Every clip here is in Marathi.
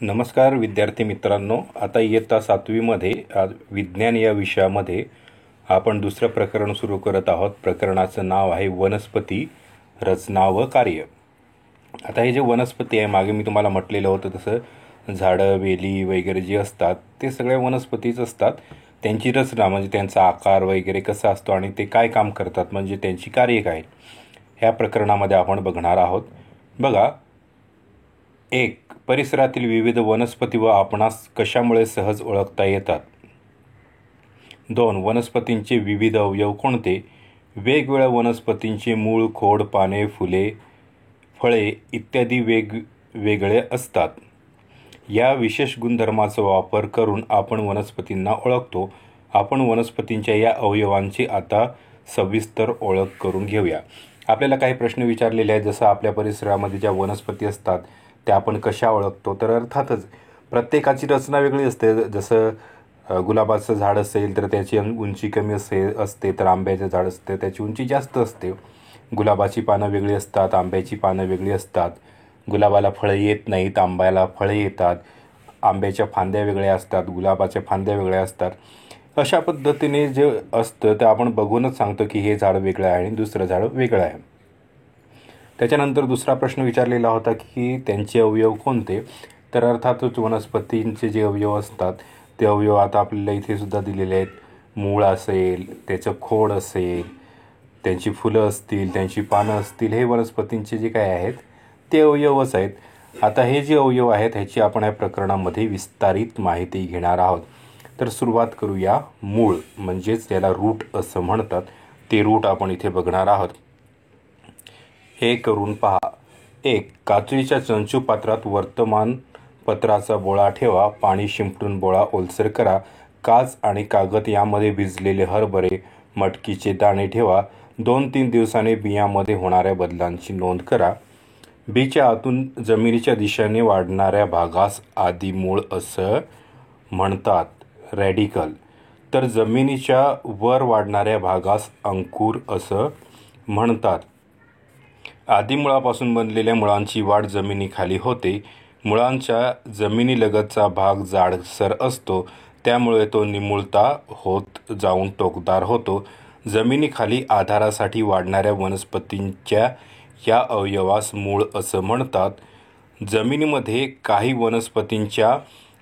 नमस्कार विद्यार्थी मित्रांनो, आता इयत्ता 7वीमध्ये विज्ञान या विषयामध्ये आपण दुसरं प्रकरण सुरू करत आहोत. प्रकरणाचं नाव आहे वनस्पती, रचना व कार्य. आता हे जे वनस्पती आहे, मागे मी तुम्हाला म्हटलेलं होतं तसं झाडं, वेली वगैरे जे असतात ते सगळे वनस्पतीच असतात. त्यांची रचना म्हणजे त्यांचा आकार वगैरे कसा असतो आणि ते काय काम करतात, म्हणजे त्यांची कार्य काय, ह्या प्रकरणामध्ये आपण बघणार आहोत. बघा, 1. परिसरातील विविध वनस्पती व आपणास कशामुळे सहज ओळखता येतात. 2. वनस्पतींचे विविध अवयव कोणते. वेगवेगळ्या वनस्पतींचे मूळ, खोड, पाने, फुले, फळे इत्यादी वेगवेगळे असतात. या विशेष गुणधर्माचा वापर करून आपण वनस्पतींना ओळखतो. आपण वनस्पतींच्या या अवयवांची आता सविस्तर ओळख करून घेऊया. आपल्याला काही प्रश्न विचारलेले आहेत, जसं आपल्या परिसरामध्ये ज्या वनस्पती असतात त्या आपण कशा ओळखतो. तर अर्थातच प्रत्येकाची रचना वेगळी असते. जसं गुलाबाचं झाड असेल तर त्याची उंची कमी असते, तर आंब्याचं झाड असते त्याची उंची जास्त असते. गुलाबाची पानं वेगळी असतात, आंब्याची पानं वेगळी असतात. गुलाबाला फळं येत नाहीत, आंब्याला फळे येतात. आंब्याच्या फांद्या वेगळ्या असतात, गुलाबाच्या फांद्या वेगळ्या असतात. अशा पद्धतीने जे असतं ते आपण बघूनच सांगतो की हे झाड वेगळं आहे आणि दुसरं झाड वेगळं आहे. त्याच्यानंतर दुसरा प्रश्न विचारलेला होता की त्यांचे अवयव कोणते. तर अर्थातच वनस्पतींचे जे अवयव असतात ते अवयव आता आपल्याला इथे सुद्धा दिलेले आहेत. मूळ असेल, त्याचं खोड असेल, त्यांची फुलं असतील, त्यांची पानं असतील, हे वनस्पतींचे जे काय आहेत ते अवयवच आहेत. आता हे जे अवयव आहेत ह्याची आपण या प्रकरणामध्ये विस्तारित माहिती घेणार आहोत. तर सुरुवात करूया. मूळ म्हणजेच त्याला रूट असं म्हणतात, ते रूट आपण इथे बघणार आहोत. हे करून पहा. 1. काचेच्या चंचू पात्रात वर्तमानपत्राचा बोळा ठेवा. पाणी शिंपडून बोळा ओलसर करा. काच आणि कागद यामध्ये भिजलेले हरभरे, मटकीचे दाणे ठेवा. 2-3 दिवसांनी बियांमध्ये होणाऱ्या बदलांची नोंद करा. बीच्या आतून जमिनीच्या दिशेने वाढणाऱ्या भागास आदिमूळ असं म्हणतात, रॅडिकल. तर जमिनीच्या वर वाढणाऱ्या भागास अंकुर असं म्हणतात. आदिमुळापासून बनलेल्या मुळांची वाढ जमिनीखाली होते. मुळांच्या जमिनीलगतचा भाग जाडसर असतो, त्यामुळे तो निमुळता होत जाऊन टोकदार होतो. जमिनीखाली आधारासाठी वाढणाऱ्या वनस्पतींच्या या अवयवास मूळ असं म्हणतात. जमिनीमध्ये काही वनस्पतींच्या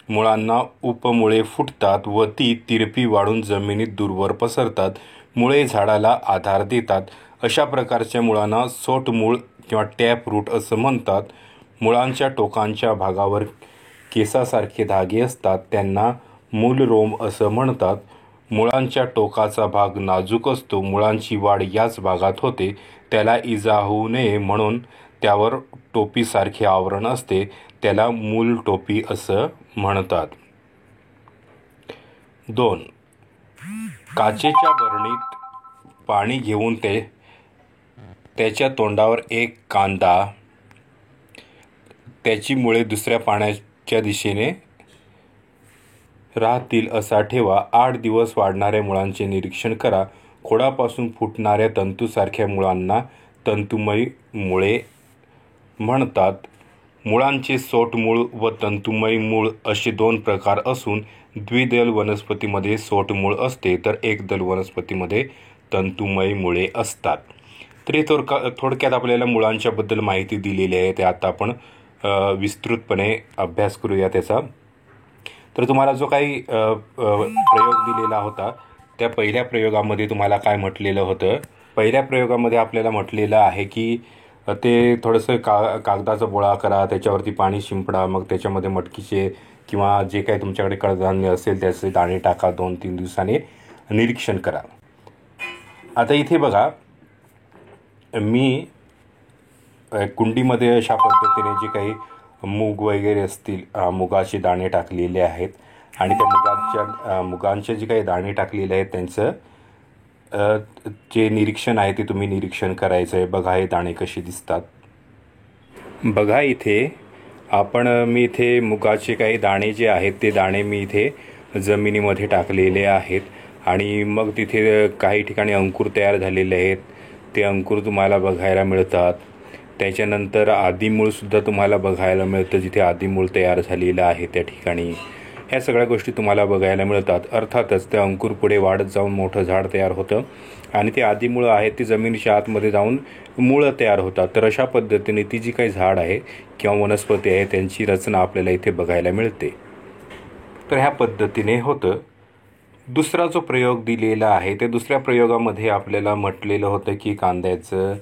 मुळांना उपमुळे फुटतात व ती तिरपी वाढून जमिनीत दूरवर पसरतात. मुळे झाडाला आधार देतात. अशा प्रकारच्या मुळांना सोटमूळ किंवा टॅप रूट असं म्हणतात. मुळांच्या टोकांच्या भागावर केसासारखे धागे असतात, त्यांना मूलरोम असं म्हणतात. मुळांच्या टोकाचा भाग नाजूक असतो. मुळांची वाढ याच भागात होते. त्याला इजा होऊ नये म्हणून त्यावर टोपीसारखे आवरण असते, त्याला मूलटोपी असं म्हणतात. 2. काचेच्या बरणीत पाणी घेऊन त्याच्या तोंडावर एक कांदा, त्याची मुळे दुसऱ्या पाण्याच्या दिशेने राहतील असा ठेवा. 8 दिवस वाढणाऱ्या मुळांचे निरीक्षण करा. खोडापासून फुटणाऱ्या तंतूसारख्या मुळांना तंतुमय मुळे म्हणतात. मुळांचे सोटमूळ व तंतुमय मूळ असे 2 प्रकार असून द्विदल वनस्पतीमध्ये सोटमूळ असते, तर एकदल वनस्पतीमध्ये तंतुमय मुळे असतात. तर हे थोडक्यात आपल्याला मुळांच्या बद्दल माहिती दिलेली आहे. ते आता आपण विस्तृतपणे अभ्यास करूया त्याचा. तर तुम्हाला जो काही प्रयोग दिलेला होता त्या पहिल्या प्रयोगामध्ये तुम्हाला काय म्हटलेलं होतं. पहिल्या प्रयोगामध्ये आपल्याला म्हटलेलं आहे की ते थोडंसं कागदाचा बोळा करा, त्याच्यावरती पाणी शिंपडा, मग त्याच्यामध्ये मटकीचे किंवा जे काही तुमच्याकडे कडधान्य असेल त्याचे दाणे टाका. 2-3 दिवसांनी निरीक्षण करा. आता इथे बघा, मी कुंडीमध्ये अशा पद्धतीने जे काही मूग वगैरे असतील, मुगाचे दाणे टाकलेले आहेत आणि त्या मुगांचे जे काही दाणे टाकलेले आहेत त्यांचं जे निरीक्षण आहे ते तुम्ही निरीक्षण करायचं आहे. बघा हे दाणे कसे दिसतात. बघा इथे मी इथे मुगाचे काही दाणे जे आहेत ते दाणे मी इथे जमिनीमध्ये टाकलेले आहेत आणि मग तिथे काही ठिकाणी अंकुर तयार झालेले आहेत. ते अंकुर तुम्हाला बघायला मिळतात. त्याच्यानंतर आदिमूळसुद्धा तुम्हाला बघायला मिळतं, जिथे आदिमूळ तयार झालेलं आहे त्या ठिकाणी. ह्या सगळ्या गोष्टी तुम्हाला बघायला मिळतात. अर्थातच त्या अंकुर पुढे वाढत जाऊन मोठं झाड तयार होतं आणि ते आदिमूळ आहेत ती जमिनीच्या आतमध्ये जाऊन मुळं तयार होतात. तर अशा पद्धतीने ती जी काही झाड आहे किंवा वनस्पती आहे त्यांची रचना आपल्याला इथे बघायला मिळते. तर ह्या पद्धतीने होतं. दुसरा जो प्रयोग दिलेला आहे ते दुसऱ्या प्रयोगामध्ये आपल्याला म्हटलेलं होतं की कांद्याचं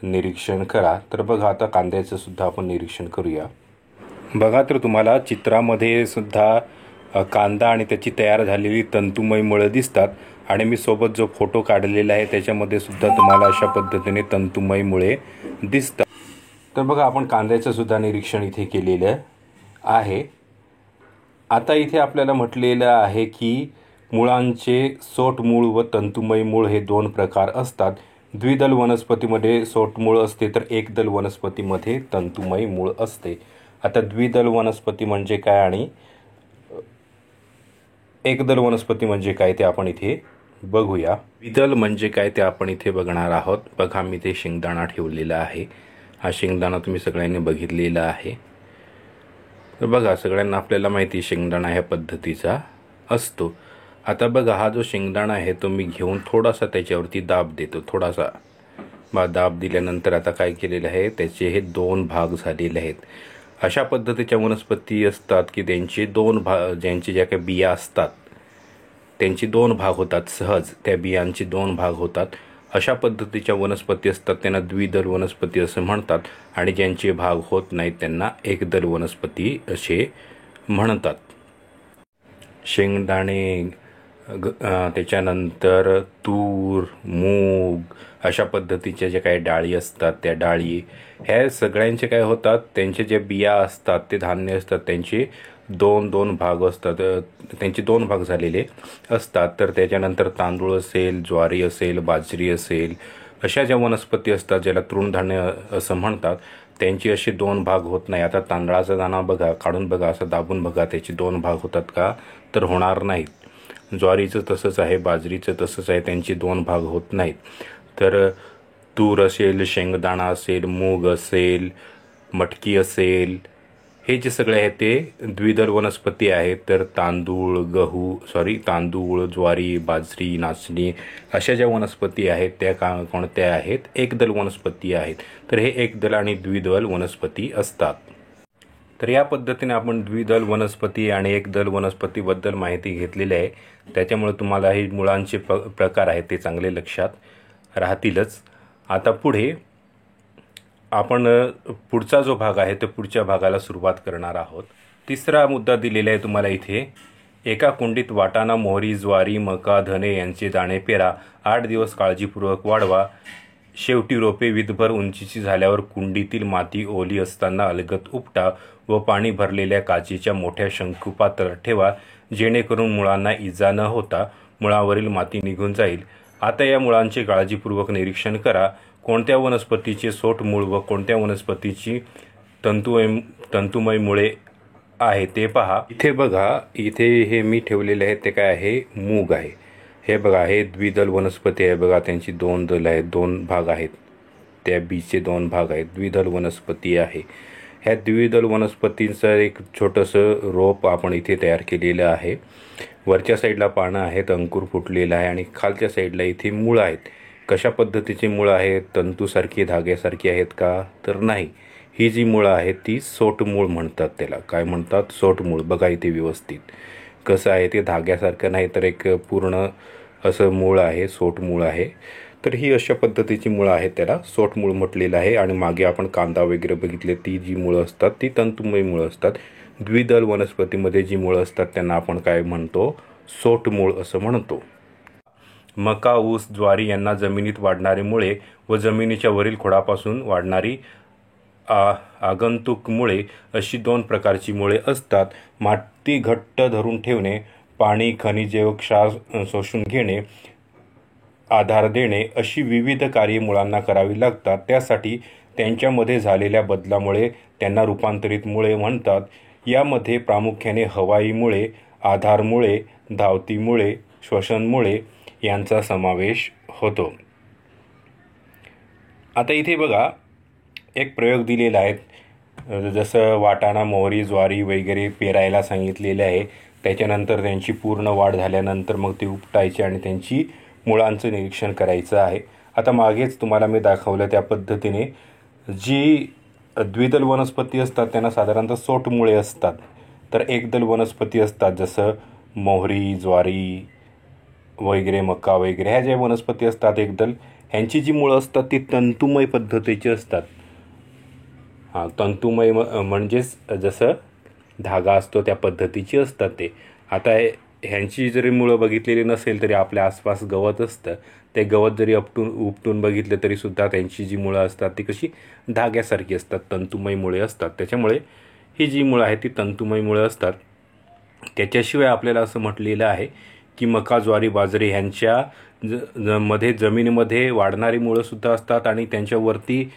निरीक्षण करा. तर बघा आता कांद्याचं सुद्धा आपण निरीक्षण करूया. बघा तर तुम्हाला चित्रामध्ये सुद्धा कांदा आणि त्याची तयार झालेली तंतुमय मुळं दिसतात आणि मी सोबत जो फोटो काढलेला आहे त्याच्यामध्ये सुद्धा तुम्हाला अशा पद्धतीने तंतुमय मुळे दिसतात. तर बघा आपण कांद्याचं सुद्धा निरीक्षण इथे केलेलं आहे. आता इथे आपल्याला म्हटलेलं आहे की मुळांचे सोटमूळ व तंतुमय मूळ हे दोन प्रकार असतात. द्विदल वनस्पतीमध्ये सोटमूळ असते तर एकदल वनस्पतीमध्ये तंतुमय मूळ असते. आता द्विदल वनस्पती म्हणजे काय आणि एकदल वनस्पती म्हणजे काय ते आपण इथे बघूया. द्विदल म्हणजे काय ते आपण इथे बघणार आहोत. बघा मी ते शेंगदाणा ठेवलेला आहे. हा शेंगदाणा तुम्ही सगळ्यांनी बघितलेला आहे. तर बघा सगळ्यांना आपल्याला माहिती शेंगदाणा ह्या पद्धतीचा असतो. आता बघा हा जो शेंगदाणा आहे तो मी घेऊन थोडासा त्याच्यावरती दाब देतो. थोडासा दाब दिल्यानंतर आता काय केलेलं आहे त्याचे हे दोन भाग झालेले आहेत. अशा पद्धतीच्या वनस्पती असतात की त्यांचे दोन भाग, ज्यांचे ज्या काही बिया असतात त्यांचे दोन भाग होतात. सहज त्या बियांचे दोन भाग होतात. अशा पद्धतीच्या वनस्पती असतात त्यांना द्विदल वनस्पती असं म्हणतात आणि ज्यांचे भाग होत नाहीत त्यांना एकदल वनस्पती असे म्हणतात. शेंगदाणे, त्याच्यानंतर तूर, मूग अशा पद्धतीच्या ज्या काही डाळी असतात त्या डाळी ह्या सगळ्यांचे काय होतात, त्यांचे जे बिया असतात ते धान्य असतात त्यांचे दोन दोन भाग असतात, त्यांचे दोन भाग झालेले असतात. तर त्याच्यानंतर तांदूळ असेल, ज्वारी असेल, बाजरी असेल अशा ज्या वनस्पती असतात ज्याला तृणधान्य असं म्हणतात त्यांची असे दोन भाग होत नाही. आता तांदळाचा दाणा बघा, काढून बघा, असं दाबून बघा, त्याचे दोन भाग होतात का, तर होणार नाहीत. ज्वारीचं तसंच आहे, बाजरीचं तसंच आहे, त्यांचे दोन भाग होत नाहीत. तर तूर असेल, शेंगदाणा असेल, मूग असेल, मटकी असेल, हे जे सगळे आहेत ते द्विदल वनस्पती आहेत. तर तांदूळ, ज्वारी, बाजरी, नाचणी अशा ज्या वनस्पती आहेत त्या कोणत्या आहेत, एकदल वनस्पती आहेत. तर हे एकदल आणि द्विदल वनस्पती असतात. तर या पद्धतीने आपण द्विदल वनस्पती आणि एकदल वनस्पतीबद्दल माहिती घेतलेली आहे. त्याच्यामुळे तुम्हाला हे मुळांचे प्रकार आहेत ते चांगले लक्षात राहतीलच. आता पुढे आपण पुढचा जो भाग आहे तो पुढच्या भागाला सुरुवात करणार आहोत. तिसरा मुद्दा दिलेला आहे तुम्हाला इथे. एका कुंडीत वाटाणा, मोहरी, ज्वारी, मका, धने यांचे दाणे पेरा. 8 दिवस काळजीपूर्वक वाढवा. शेवटी रोपे विदभर उंचीची झाल्यावर कुंडीतील माती ओली असताना अलगद उपटा व पाणी भरलेल्या काचेच्या मोठ्या शंकुपात्रात ठेवा, जेणेकरून मुळांना इजा न होता मुळावरील माती निघून जाईल. आता या मुळांचे काळजीपूर्वक निरीक्षण करा. कोणत्या वनस्पतीचे सोट मूळ व कोणत्या वनस्पतीची तंतुमय मुळे आहे ते पहा. इथे बघा, इथे हे मी ठेवलेले आहे ते काय आहे, मूग आहे. हे बघा, हे द्विदल वनस्पती आहे. बघा त्यांची दोन दल आहेत, दोन भाग आहेत, त्या बीचे दोन भाग आहेत, द्विदल वनस्पती आहे. ह्या द्विदल वनस्पतींचं एक छोटंसं रोप आपण इथे तयार केलेलं आहे. वरच्या साईडला पानं आहेत, अंकुर फुटलेला आहे आणि खालच्या साईडला इथे मुळं आहेत. कशा पद्धतीची मुळं आहेत, तंतूसारखी, धाग्यासारखी आहेत का, तर नाही. ही जी मुळं आहेत ती सोटमूळ म्हणतात. त्याला काय म्हणतात, सोटमूळ. बघा इथे व्यवस्थित कसं आहे ते, धाग्यासारखं नाही तर एक पूर्ण असं मूळ आहे, सोटमूळ आहे. तर ही अशा पद्धतीची मुळं आहेत, त्याला सोटमूळ म्हटलेलं आहे. आणि मागे आपण कांदा वगैरे बघितले, ती जी मुळं असतात ती तंतुमय मुळं असतात. द्विदल वनस्पतीमध्ये जी मुळं असतात त्यांना आपण काय म्हणतो, सोटमूळ असं म्हणतो. मका, ऊस, ज्वारी यांना जमिनीत वाढणारी मुळे व जमिनीच्या वरील खोडापासून वाढणारी आगंतुक मुळे अशी दोन प्रकारची मुळे असतात. माती घट्ट धरून ठेवणे, पाणी, खनिजे व क्षार शोषून घेणे, आधार देणे अशी विविध कार्ये मुळांना करावी लागतात. त्यासाठी त्यांच्यामध्ये झालेल्या बदलामुळे त्यांना रूपांतरित मुळे म्हणतात. यामध्ये प्रामुख्याने हवाई मुळे, आधार मुळे, धावती मुळे, श्वसन मुळे यांचा समावेश होतो. आता इथे बघा, एक प्रयोग दिलेला आहे, जसं वाटाणा, मोहरी, ज्वारी वगैरे पेरायला सांगितलेले आहे. त्याच्यानंतर त्यांची पूर्ण वाढ झाल्यानंतर मग ते उपटायचे आणि त्यांची मुळांचं निरीक्षण करायचं आहे. आता मागेच तुम्हाला मी दाखवलं त्या पद्धतीने जी द्विदल वनस्पती असतात त्यांना साधारणतः सोट मुळे असतात, तर एकदल वनस्पती असतात जसं मोहरी, ज्वारी वगैरे, मका वगैरे, ह्या ज्या वनस्पती असतात एकदल, ह्यांची जी मुळं असतात ती तंतुमय पद्धतीची असतात. तंतुमय म्हणजेच जसं धागा असतो त्या पद्धतीची असतात ते. आता ह्यांची जरी मुळं बघितलेली नसेल तरी आपल्या आसपास गवत असतं, ते गवत जरी उपटून बघितलं तरीसुद्धा त्यांची जी मुळं असतात ती कशी धाग्यासारखी असतात, तंतुमय मुळे असतात. त्याच्यामुळे ही जी मुळं आहेत ती तंतुमय मुळं असतात. त्याच्याशिवाय आपल्याला असं म्हटलेलं आहे की मका, ज्वारी, बाजरी ह्यांच्या मध्ये जमिनीमध्ये वाढणारी मुळंसुद्धा असतात आणि त्यांच्यावरती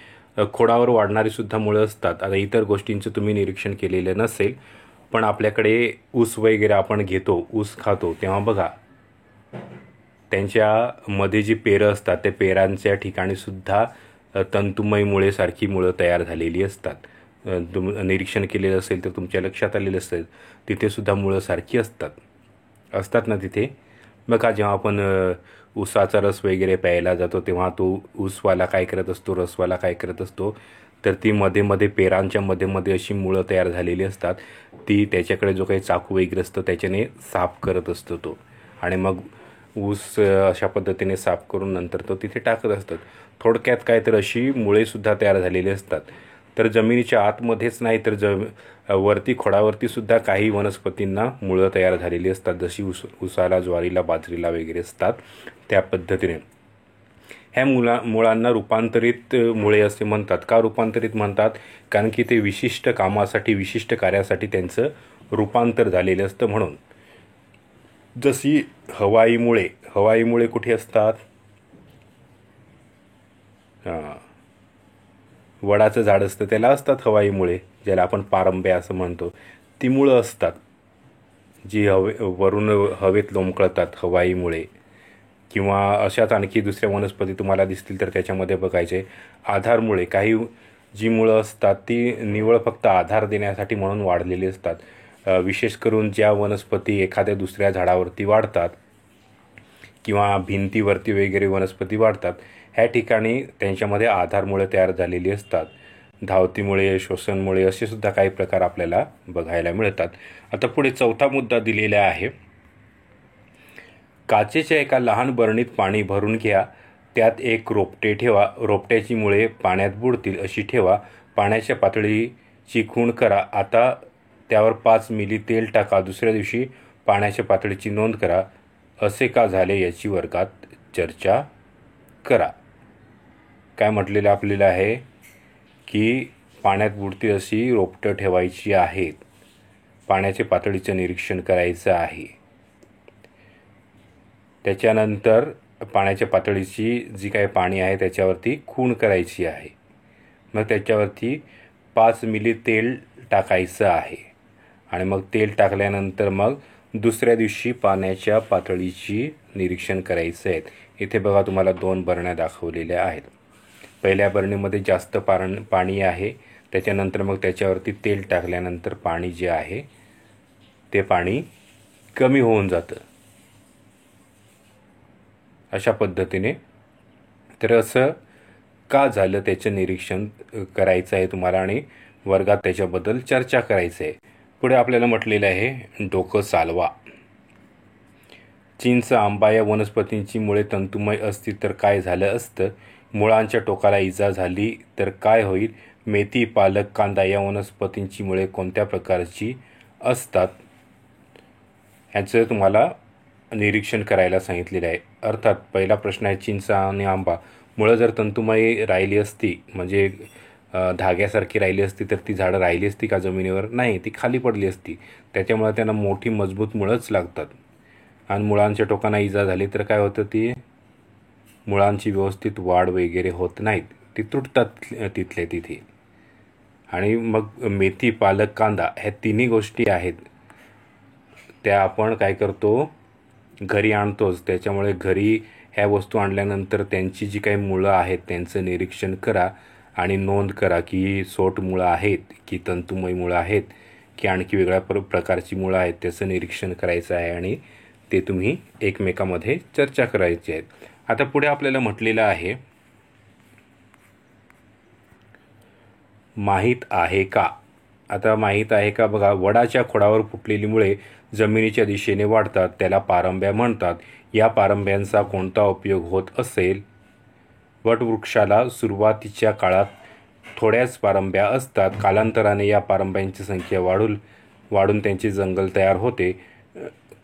खोडावर वाढणारी सुद्धा मुळं असतात. आता इतर गोष्टींचं तुम्ही निरीक्षण केलेलं नसेल, पण आपल्याकडे ऊस वगैरे आपण घेतो, ऊस खातो, तेव्हा बघा त्यांच्यामध्ये जी पेरं असतात त्या पेरांच्या ठिकाणीसुद्धा तंतुमय मुळेसारखी मुळं तयार झालेली असतात. निरीक्षण केलेलं असेल तर तुमच्या लक्षात आलेलं असेल, तिथेसुद्धा मुळं सारखी असतात ना तिथे. बघा जेव्हा आपण ऊसाचा रस वगैरे प्यायला जातो तेव्हा तो ऊसवाला काय करत असतो, रसवाला काय करत असतो, तर ती मध्ये पेरांच्या मध्ये अशी मुळं तयार झालेली असतात. ती त्याच्याकडे जो काही चाकू वगैरे असतो त्याच्याने साफ करत असतो तो, आणि मग ऊस अशा पद्धतीने साफ करून नंतर तो तिथे टाकत असतात. थोडक्यात काय तर अशी मुळेसुद्धा तयार झालेली असतात. तर जमिनीच्या आतमध्येच नाही तर वरती खोडावरती सुद्धा काही वनस्पतींना मुळं तयार झालेली असतात, जशी ऊसाला, ज्वारीला, बाजरीला वगैरे असतात त्या पद्धतीने. ह्या मुळांना रूपांतरित मुळे असे म्हणतात. का रूपांतरित म्हणतात? कारण की ते विशिष्ट कामासाठी, विशिष्ट कार्यासाठी त्यांचं रूपांतर झालेलं असतं म्हणून. जशी हवाई मुळे कुठे असतात? वडाचं झाड असतं त्याला असतात हवाई मुळे, ज्याला आपण पारंब्या असं म्हणतो. ती मुळं असतात जी वरून हवेत लोंबकळतात, हवाई मुळे. किंवा अशाच आणखी दुसऱ्या वनस्पती तुम्हाला दिसतील तर त्याच्यामध्ये बघायचे आधार मुळे. काही जी मुळं असतात ती निव्वळ फक्त आधार देण्यासाठी म्हणून वाढलेली असतात. विशेष करून ज्या वनस्पती एखाद्या दुसऱ्या झाडावरती वाढतात किंवा भिंतीवरती वगैरे वनस्पती वाढतात, ह्या ठिकाणी त्यांच्यामध्ये आधारमुळे तयार झालेली असतात. धावतीमुळे, श्वसनमुळे असे सुद्धा काही प्रकार आपल्याला बघायला मिळतात. आता पुढे चौथा मुद्दा दिलेला आहे. काचेच्या एका लहान बरणीत पाणी भरून घ्या, त्यात एक रोपटे ठेवा, रोपट्याची मुळे पाण्यात बुडतील अशी ठेवा, पाण्याच्या पातळीची खूण करा, आता त्यावर 5 मिली तेल टाका, दुसऱ्या दिवशी पाण्याच्या पातळीची नोंद करा, असे का झाले याची वर्गात चर्चा करा. काय म्हटलेलं आपल्याला आहे की पाण्यात बुडतील अशी रोपटं ठेवायची आहेत, पाण्याच्या पातळीचं निरीक्षण करायचं आहे. त्याच्यानंतर पाण्याच्या पातळीची जी काही पाणी आहे त्याच्यावरती खूण करायची आहे. मग त्याच्यावरती 5 मिली तेल टाकायचं आहे आणि मग तेल टाकल्यानंतर मग दुसऱ्या दिवशी पाण्याच्या पातळीची निरीक्षण करायचं आहे. इथे बघा तुम्हाला 2 बरण्या दाखवलेल्या आहेत. पहिल्या बरणीमध्ये जास्त पाणी आहे, त्याच्यानंतर मग त्याच्यावरती तेल टाकल्यानंतर पाणी जे आहे ते पाणी कमी होऊन जातं अशा पद्धतीने. तर असं का झालं त्याचं निरीक्षण करायचं आहे तुम्हाला आणि वर्गात त्याच्याबद्दल चर्चा करायचं आहे. पुढे आपल्याला म्हटलेलं आहे डोकं चालवा. चिंच, आंबा या वनस्पतींची मुळे तंतुमय असती तर काय झालं असतं? मुळांच्या टोकाला इजा झाली तर काय होईल? मेथी, पालक, कांदा या वनस्पतींची मुळे कोणत्या प्रकारची असतात? ह्याचं तुम्हाला निरीक्षण करायला सांगितलेलं आहे. अर्थात पहिला प्रश्न आहे चिंच आणि आंबा. मुळं जर तंतुमय राहिली असती, म्हणजे धाग्यासारखी राहिली असती, तर ती झाडं राहिली असती का जमिनीवर? नाही, ती खाली पडली असती. त्याच्यामुळे त्यांना मोठी मजबूत मुळंच लागतात. आणि मुळांच्या टोकांना इजा झाली तर काय होतं? ती मुळांची व्यवस्थित वाढ वगैरे होत नाहीत, ती तुटतात तिथले तिथे. आणि मग मेथी, पालक, कांदा ह्या तिन्ही गोष्टी आहेत त्या आपण काय करतो? घरी आणतोच. त्याच्यामुळे घरी ह्या वस्तू आणल्यानंतर त्यांची जी काही मुळं आहेत त्यांचं निरीक्षण करा आणि नोंद करा की सोट मुळं आहेत की तंतुमय मुळं आहेत की आणखी वेगळ्या प्रकारची मुळं आहेत, त्याचं निरीक्षण करायचं आहे आणि ते तुम्ही एकमेकामध्ये चर्चा करायची आहे. आता पुढे आपल्याला म्हटलेलं आहे माहीत आहे का. आता माहीत आहे का बघा, वडाच्या खोडावर फुटलेली मुळे जमिनीच्या दिशेने वाढतात, त्याला पारंब्या म्हणतात. या पारंब्यांचा कोणता उपयोग होत असेल? वटवृक्षाला सुरुवातीच्या काळात थोड्याच पारंब्या असतात. कालांतराने या पारंब्यांची संख्या वाढून त्यांचे जंगल तयार होते.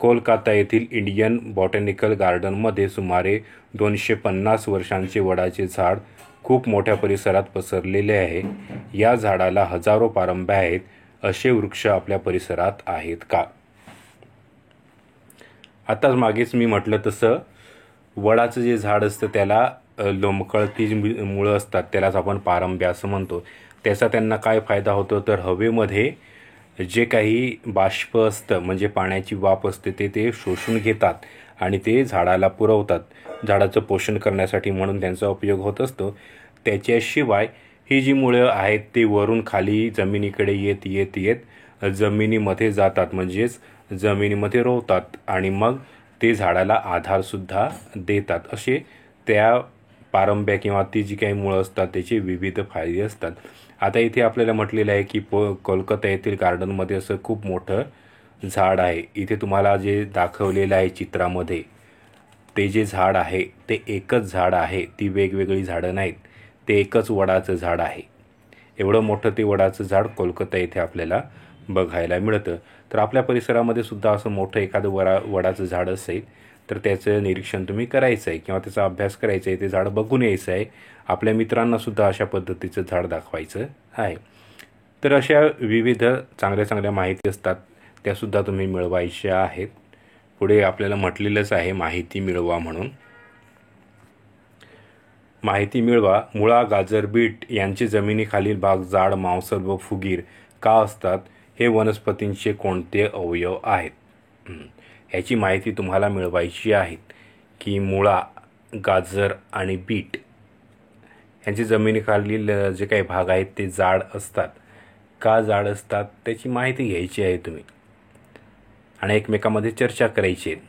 कोलकाता येथील इंडियन बॉटॅनिकल गार्डनमध्ये सुमारे 250 वर्षांचे वडाचे झाड खूप मोठ्या परिसरात पसरलेले आहे. या झाडाला हजारो पारंब्या आहेत. असे वृक्ष आपल्या परिसरात आहेत का? आताच मागेच मी म्हटलं तसं वडाचं जे झाड असतं त्याला लोंबकळती मुळं असतात, त्यालाच आपण पारंब्या असं म्हणतो. त्याचा त्यांना काय फायदा होतो तर हवेमध्ये जे काही बाष्प असतं म्हणजे पाण्याची वाफ असते ते शोषून घेतात आणि ते झाडाला पुरवतात, झाडाचं पोषण करण्यासाठी म्हणून त्यांचा उपयोग होत असतो. त्याच्याशिवाय ही जी मुळं आहेत ते वरून खाली जमिनीकडे येत जमिनीमध्ये जातात, म्हणजेच जमिनीमध्ये रोवतात आणि मग ते झाडाला आधारसुद्धा देतात. असे त्या पारंब्या किंवा ती जी काही मुळं असतात त्याचे विविध फायदे असतात. आता इथे आपल्याला म्हटलेलं आहे की कोलकाता येथील गार्डनमध्ये असं खूप मोठं झाड आहे. इथे तुम्हाला जे दाखवलेलं आहे चित्रामध्ये ते जे झाड आहे ते एकच झाड आहे, ती वेगवेगळी झाडं नाहीत, ते एकच वडाचं झाड आहे. एवढं मोठं ते वडाचं झाड कोलकाता येथे आपल्याला बघायला मिळतं. तर आपल्या परिसरामध्ये सुद्धा असं मोठं एखादं वडाचं झाड असेल तर त्याचं निरीक्षण तुम्ही करायचं आहे किंवा त्याचा अभ्यास करायचा आहे, ते झाड बघून यायचं आहे. आपल्या मित्रांनासुद्धा अशा पद्धतीचं झाड दाखवायचं आहे. तर अशा विविध चांगल्या चांगल्या माहिती असतात, त्यासुद्धा तुम्ही मिळवायच्या आहेत. पुढे आपल्याला म्हटलेलंच आहे माहिती मिळवा म्हणून. माहिती मिळवा. मुळा, गाजर, बीट यांचे जमिनीखालील भाग जाड, मांसल व फुगीर का असतात? हे वनस्पतींचे कोणते अवयव आहेत? ह्याची माहिती तुम्हाला मिळवायची आहे की मुळा, गाजर आणि बीट यांचे जमिनीखालील जे काही भाग आहेत ते जाड असतात. का जाड असतात त्याची माहिती घ्यायची आहे तुम्ही आणि एकमेकामध्ये चर्चा करायची आहे.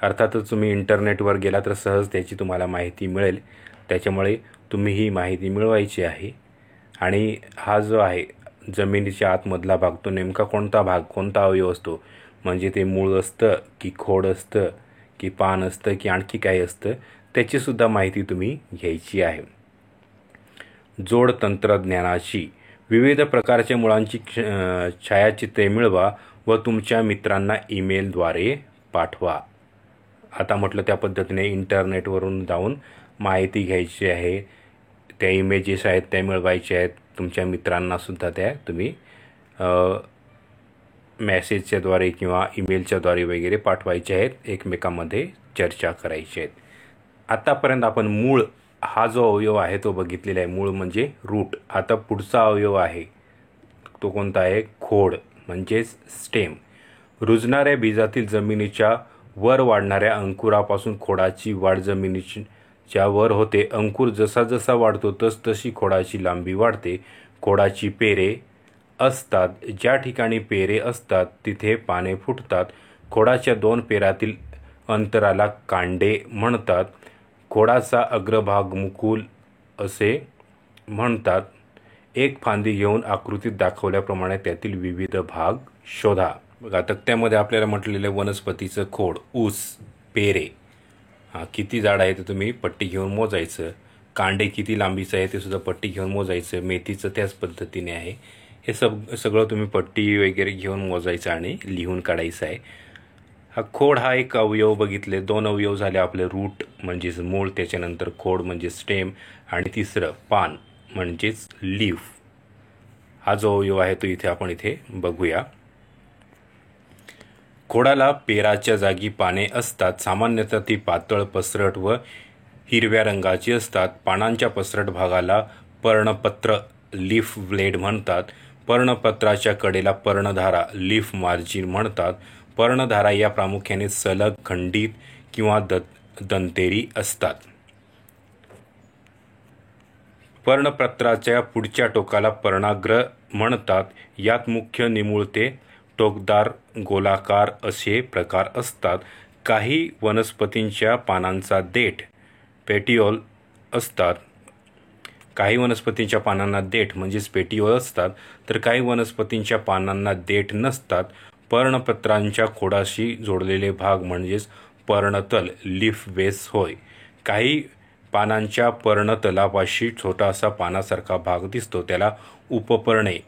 अर्थातच तुम्ही इंटरनेटवर गेला तर सहज त्याची तुम्हाला माहिती मिळेल. त्याच्यामुळे तुम्ही ही माहिती मिळवायची आहे. आणि हा जो आहे जमिनीच्या आतमधला भाग तो नेमका कोणता भाग, कोणता अवयव असतो, म्हणजे ते मूळ असतं की खोड असतं की पान असतं की आणखी काही असतं, त्याचीसुद्धा माहिती तुम्ही घ्यायची आहे. जोड तंत्रज्ञानाची. विविध प्रकारच्या मुळांची छायाचित्रे मिळवा व तुमच्या मित्रांना ईमेलद्वारे पाठवा. आता म्हटलं त्या पद्धतीने इंटरनेटवरून जाऊन माहिती घ्यायची आहे. त्या इमेजेस आहेत त्या मिळवायच्या आहेत. तुमच्या मित्रांनासुद्धा त्या तुम्ही मेसेजच्याद्वारे किंवा ईमेलच्याद्वारे वगैरे पाठवायचे आहेत. एकमेकांमध्ये चर्चा करायची आहेत. आतापर्यंत आपण मूळ हा जो अवयव आहे तो बघितलेला आहे. मूळ म्हणजे रूट. आता पुढचा अवयव आहे तो कोणता आहे? खोड म्हणजेच स्टेम. रुजणाऱ्या बीजातील जमिनीच्या वर वाढणाऱ्या अंकुरापासून खोडाची वाढ जमिनीच्या वर होते. अंकुर जसा जसा वाढतो तशी खोडाची लांबी वाढते. खोडाची पेरे असतात. ज्या ठिकाणी पेरे असतात तिथे पाने फुटतात. खोडाच्या 2 पेरातील अंतराला कांडे म्हणतात. खोडाचा अग्रभाग मुकुल असे म्हणतात. एक फांदी घेऊन आकृतीत दाखवल्याप्रमाणे त्यातील विविध भाग शोधा. बघा तक्त्यामध्ये आपल्याला म्हटलेलं वनस्पतीचं खोड, ऊस, पेरे किती जाड आहे ते तुम्ही पट्टी घेऊन मोजायचं. कांडे किती लांबीचं आहे ते सुद्धा पट्टी घेऊन मोजायचं. मेथीचं त्याच पद्धतीने आहे. हे सगळं तुम्ही पट्टी वगैरे घेऊन मोजायचं आणि लिहून काढायचं आहे. खोड हा एक अवयव बघितले. 2 अवयव झाले आपले, रूट म्हणजेच मूळ, त्याच्यानंतर खोड म्हणजे स्टेम आणि तिसरं पान म्हणजेच लीफ. हा जो अवयव आहे तो आपण इथे बघूया. खोडाला पेराच्या जागी पाने असतात. सामान्यतः ती पातळ, पसरट व हिरव्या रंगाची असतात. पानांच्या पसरट भागाला पर्णपत्र लीफ ब्लेड म्हणतात. पर्णपत्राच्या कडेला पर्णधारा लीफ मार्जिन म्हणतात. पर्णधारा या प्रामुख्याने सलग, खंडित किंवा दंतेरी असतात. पर्णपत्राच्या पुढच्या टोकाला पर्णाग्र म्हणतात. यात मुख्य, निमुळते, टोकदार, गोलाकार असे प्रकार असतात. काही वनस्पतींच्या पानांचा देठ पेटिओल असतात. काही वनस्पतींच्या पानांना देठ म्हणजेच पेटिओल असतात, तर काही वनस्पतींच्या पानांना देठ नसतात. पर्णपत्रांच्या खोडाशी जोडलेले भाग म्हणजेच पर्णतल लीफ बेस होय. काही पानांच्या पर्णतलापाशी छोटासा पानासारखा भाग दिसतो, त्याला उपपर्णे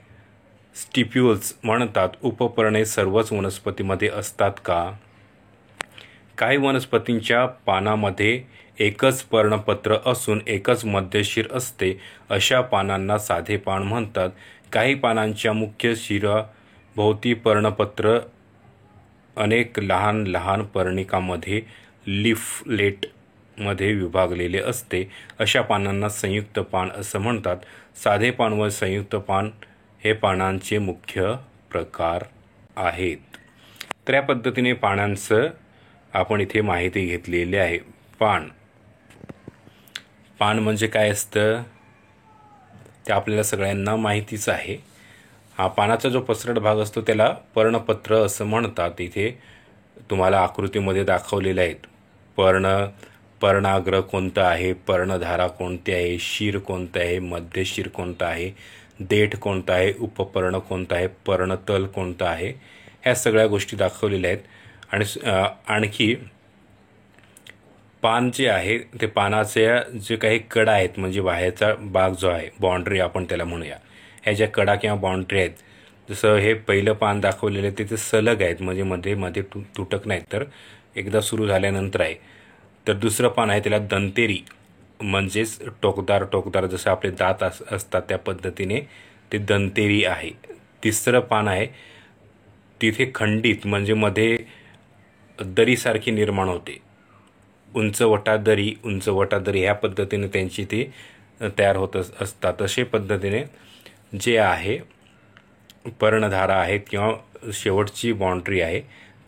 स्टिप्युल्स म्हणतात. उपपर्णे सर्वच वनस्पतीमध्ये असतात का? काही वनस्पतींच्या पानामध्ये एकच पर्णपत्र असून एकच मध्यशिर असते, अशा पानांना साधे पान म्हणतात. काही पानांच्या मुख्य शिराभोवती पर्णपत्र अनेक लहान लहान पर्णिकांमध्ये लीफलेटमध्ये विभागलेले असते, अशा पानांना संयुक्त पान असं म्हणतात. साधे पान व संयुक्त पान हे पानांचे मुख्य प्रकार आहेत. तर या पद्धतीने पानांचं आपण इथे माहिती घेतलेली आहे. पान म्हणजे काय असतं ते आपल्याला सगळ्यांना माहितीच आहे. हा पानाचा जो पसरट भाग असतो त्याला पर्णपत्र असं म्हणतात. इथे तुम्हाला आकृतीमध्ये दाखवलेले आहेत. पर्णाग्र कोणतं आहे, पर्णधारा कोणती आहे, शिर कोणतं आहे, मध्यशिर कोणतं आहे, देठ कोणतं आहे, उपपर्ण कोणतं आहे, पर्णतल कोणतं आहे, ह्या सगळ्या गोष्टी दाखवलेल्या आहेत. आणि आणखी पान जे आहे ते पानाचे जे काही कडा आहेत म्हणजे बाहेरचा भाग जो आहे, बाउंड्री आपण त्याला म्हणूया, ह्या ज्या कडा किंवा बाउंड्री आहेत, जसं हे पहिलं पान दाखवलेलं आहे ते सलग आहेत म्हणजे मध्ये मध्ये तुटक नाहीत, तर एकदा सुरू झाल्यानंतर आहे. तर दुसरं पान आहे त्याला दंतेरी म्हणजेच टोकदार जसं आपले दात असतात त्या पद्धतीने ते दंतेरी आहे. तिसरं पान आहे तिथे खंडित म्हणजे मध्ये दरीसारखी निर्माण होते, उंचवटा दरी ह्या पद्धतीने त्यांची ती तयार होत असतात. अशा पद्धतीने जे आहे पर्णधारा आहेत किंवा शेवटची बाउंड्री आहे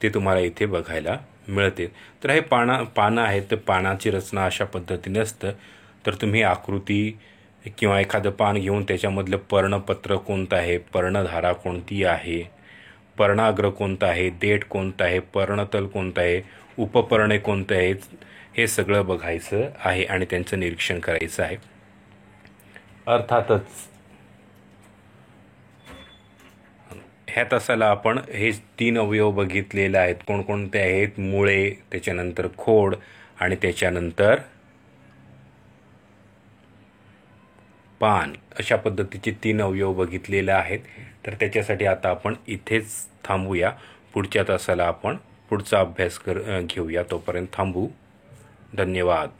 ते तुम्हाला इथे बघायला मिळते. तर हे पानं आहेत, तर पानाची रचना अशा पद्धतीने असतं. तर तुम्ही आकृती किंवा एखादं पान घेऊन त्याच्यामधलं पर्णपत्र कोणतं आहे, पर्णधारा कोणती आहे, पर्णाग्र कोणतं आहे, देठ कोणतं आहे, पर्णतल कोणतं आहे, उपपर्णे कोणतं आहे, हे सगळं बघायचं आहे आणि त्यांचं निरीक्षण करायचं आहे. अर्थातच ह्या तासाला आपण हे 3 अवयव बघितलेले आहेत. कोणकोणते आहेत? मुळे, त्याच्यानंतर खोड आणि त्याच्यानंतर पान, अशा पद्धतीचे 3 अवयव बघितलेले आहेत. तर त्याच्यासाठी आता आपण इथेच थांबूया. पुढच्या तासाला आपण पुढचा अभ्यास घेऊया. तोपर्यंत थांबू. धन्यवाद.